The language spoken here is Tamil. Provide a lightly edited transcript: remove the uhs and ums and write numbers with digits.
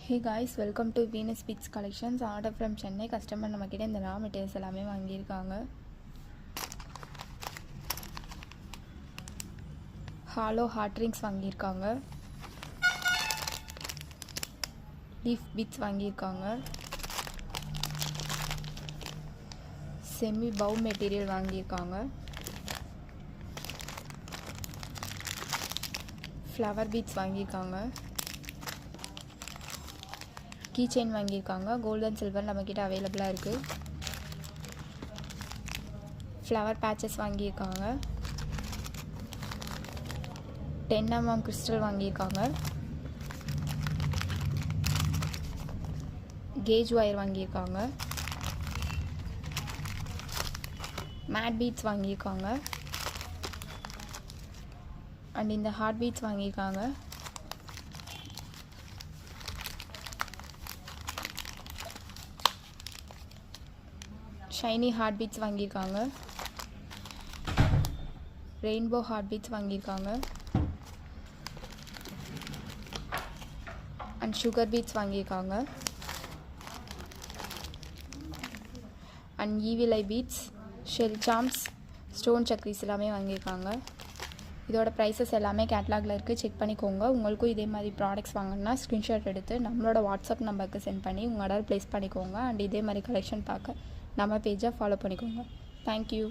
Hey guys, welcome to Venus Beats Collections. Order from Chennai. Customer நம்மக்கிட்ட இந்த ரா மெட்டீரியல்ஸ் எல்லாமே வாங்கியிருக்காங்க. ஹாலோ ஹார்ட் ரிங்ஸ் வாங்கியிருக்காங்க. லீஃப் பீட்ஸ் வாங்கியிருக்காங்க. செமி பவு மெட்டீரியல் வாங்கியிருக்காங்க. ஃப்ளவர் பீட்ஸ் வாங்கியிருக்காங்க. கீ செயின் வாங்கியிருக்காங்க. கோல்டு அண்ட் சில்வர் நம்மக்கிட்ட அவைலபிளாக இருக்குது. ஃப்ளவர் பேச்சஸ் வாங்கியிருக்காங்க. 10mm கிறிஸ்டல் வாங்கியிருக்காங்க. கேஜ் ஒயர் வாங்கியிருக்காங்க. மேட் பீட்ஸ் வாங்கியிருக்காங்க. அண்ட் இந்த ஹார்ட் பீட்ஸ் வாங்கியிருக்காங்க. ஷைனி ஹார்ட் பீட்ஸ் வாங்கியிருக்காங்க. ரெயின்போ ஹார்ட் பீட்ஸ் வாங்கியிருக்காங்க. அண்ட் சுகர் பீட்ஸ் வாங்கியிருக்காங்க. And evil eye beads, shell charms, stone சக்ரீஸ் எல்லாமே வாங்கியிருக்காங்க. இதோட ப்ரைஸஸ் எல்லாமே கேட்லாகில் இருக்குது, செக் பண்ணிக்கோங்க. உங்களுக்கும் இதே மாதிரி ப்ராடக்ட்ஸ் வாங்கினா ஸ்க்ரீன்ஷாட் எடுத்து நம்மளோட வாட்ஸ்அப் நம்பருக்கு சென்ட் பண்ணி உங்கள் ஆர்டர் ப்ளேஸ் பண்ணிக்கோங்க. அண்ட் இதே மாதிரி கலெக்ஷன் பார்க்க நம்ம பேஜை ஃபாலோ பண்ணிக்கோங்க. தேங்க்யூ.